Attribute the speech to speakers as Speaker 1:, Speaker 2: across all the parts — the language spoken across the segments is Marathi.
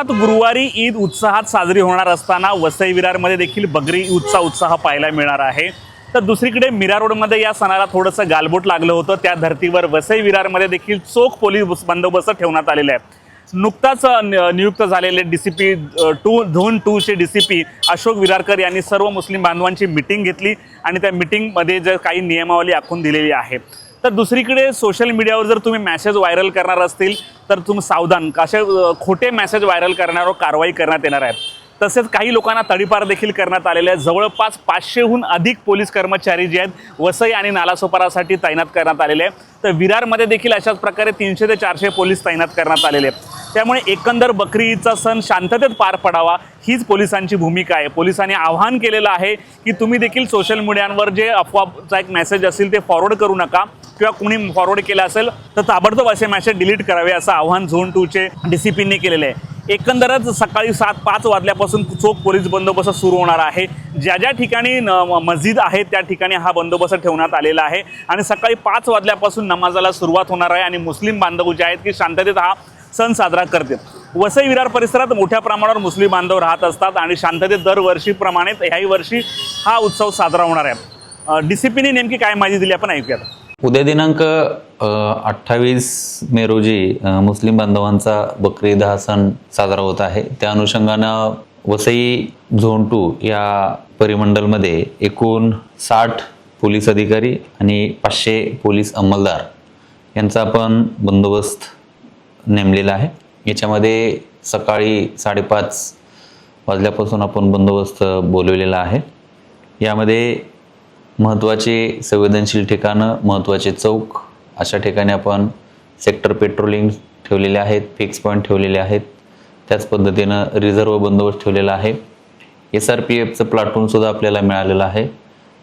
Speaker 1: देशभरात गुरुवारी ईद उत्साहात साजरी होणार असताना वसई विरारमध्ये देखील बकरी ईदचा उत्साह पाहायला मिळणार आहे। तर दुसरीकडे मीरा रोडमध्ये या सणाला थोडंसं गालबोट लागलं होतं। त्या धर्तीवर वसई विरारमध्ये देखील चोख पोलीस बंदोबस्त ठेवण्यात आलेला आहे। नुकताच नियुक्त झालेले डीसीपी झोन 2 चे डीसीपी अशोक विरारकर यांनी सर्व मुस्लिम बांधवांची मीटिंग घेतली आणि त्या मीटिंगमध्ये जे काही नियमावली आखून दिलेली आहे। तर दुसरीकडे सोशल मीडियावर जर तुम्ही मेसेज व्हायरल करणार असतील तर तुम्ही सावधान, असे खोटे मेसेज व्हायरल करण्यावर कारवाई करण्यात येणार आहे। तसेच काही लोकांना तडीपार देखील करण्यात आलेले आहे। जवळपास 500हून अधिक पोलीस कर्मचारी जे आहेत वसई आणि नालासोपारासाठी तैनात करण्यात आलेले आहेत। तर विरारमध्ये देखील अशाच प्रकारे 300 ते 400 पोलीस तैनात करण्यात आलेले आहेत। त्यामुळे एकंदर बकरी ईदचा सण शांततेत पार पडावा हीच पोलिसांची भूमिका आहे। पोलिसांनी आवाहन केलेलं आहे की तुम्ही देखील सोशल मीडियावर जे अफवाचा एक मेसेज असेल ते फॉरवर्ड करू नका किंवा कोणी फॉरवर्ड केला असेल तर ताबडतोब असे मेसेज डिलीट करावे असं आवाहन झोन 2 चे डीसीपींनी केलेले आहे। एकंदरच सकाळी 7-5 वाजल्यापासून चोख पोलीस बंदोबस्त सुरू होणार आहे। ज्या ज्या ठिकाणी मस्जिद आहे त्या ठिकाणी हा बंदोबस्त ठेवण्यात आलेला आहे आणि सकाळी 5 वाजल्यापासून नमाजाला सुरुवात होणार आहे आणि मुस्लिम बांधव जे आहेत की शांततेत हा सण साजरा करतील। वसई विरार परिसरात मोठ्या प्रमाणावर मुस्लिम बांधव राहत असतात आणि शांततेत दरवर्षीप्रमाणे याही वर्षी हा उत्सव साजरा होणार आहे। डीसीपीने नेमकी काय माहिती दिली आपण ऐकूयात।
Speaker 2: उद्या दिनांक 28 मे रोजी मुस्लिम बांधवांचा बकरी ईद हा सण साजरा होत आहे। त्या अनुषंगानं वसई झोन 2 या परिमंडलमध्ये एकूण 60 पोलीस अधिकारी आणि 500 पोलीस अंमलदार यांचा आपण बंदोबस्त नेमलेला आहे। याच्यामध्ये सकाळी 5:30 वाजल्यापासून आपण बंदोबस्त बोलवलेला आहे। यामध्ये महत्त्वाचे संवेदनशील ठिकाणं, महत्त्वाचे चौक अशा ठिकाणी आपण सेक्टर पेट्रोलिंग ठेवलेले आहेत, फिक्स पॉईंट ठेवलेले आहेत। त्याच पद्धतीनं रिझर्व्ह बंदोबस्त ठेवलेला आहे। SRPFचं प्लाटूनसुद्धा आपल्याला मिळालेलं आहे।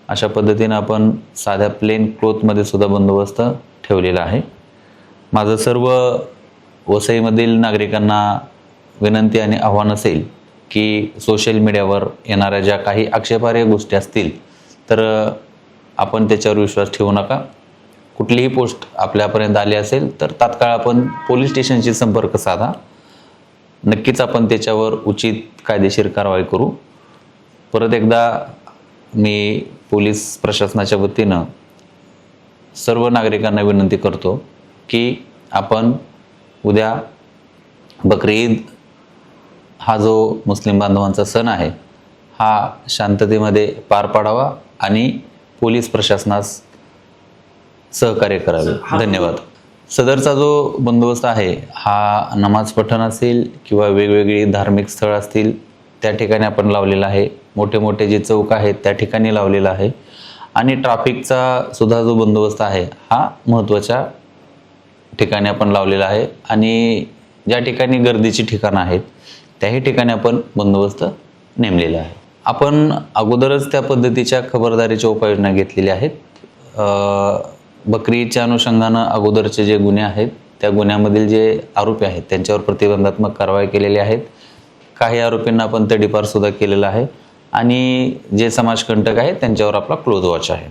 Speaker 2: अशा पद्धतीनं आपण साध्या प्लेन क्लोथमध्ये सुद्धा बंदोबस्त ठेवलेला आहे। माझं सर्व वसईमधील नागरिकांना विनंती आणि आव्हान असेल की सोशल मीडियावर येणाऱ्या ज्या काही आक्षेपार्ह गोष्टी असतील तर आपण त्याच्यावर विश्वास ठेवू नका। कुठलीही पोस्ट आपल्यापर्यंत आली असेल तर तात्काळ आपण पोलीस स्टेशनशी संपर्क साधा। नक्कीच आपण त्याच्यावर उचित कायदेशीर कारवाई करू। परत एकदा मी पोलीस प्रशासनाच्या वतीनं सर्व नागरिकांना विनंती करतो की आपण उद्या बकरी ईद हा जो मुस्लिम बांधवांचा सण आहे हा शांततेमध्ये पार पाडावा आणि पोलीस प्रशासनास सहकार्य करावे। धन्यवाद। सदरचा जो बंदोबस्त आहे हा नमाज पठण असेल किंवा वेगवेगळी धार्मिक स्थळ असतील त्या ठिकाणी आपण लावलेला आहे। मोठे मोठे जे चौक आहेत त्या ठिकाणी लावलेला आहे आणि ट्रॅफिकचा सुद्धा जो बंदोबस्त आहे हा महत्त्वाच्या ठिकाणी आपण लावलेला आहे आणि ज्या ठिकाणी गर्दीची ठिकाणं आहेत त्याही ठिकाणी आपण बंदोबस्त नेमलेला आहे। आपण अगोदरच त्या पद्धतीच्या खबरदारीच्या उपाययोजना घेतलेल्या आहेत। बकरी ईदच्या अनुषंगानं अगोदरचे जे गुन्हे आहेत त्या गुन्ह्यामधील जे आरोपी आहेत त्यांच्यावर प्रतिबंधात्मक कारवाई केलेली आहेत। काही आरोपींना आपण तडीपार सुद्धा केलेला आहे आणि जे समाजकंटक आहेत त्यांच्यावर आपला क्लोज वॉच आहे।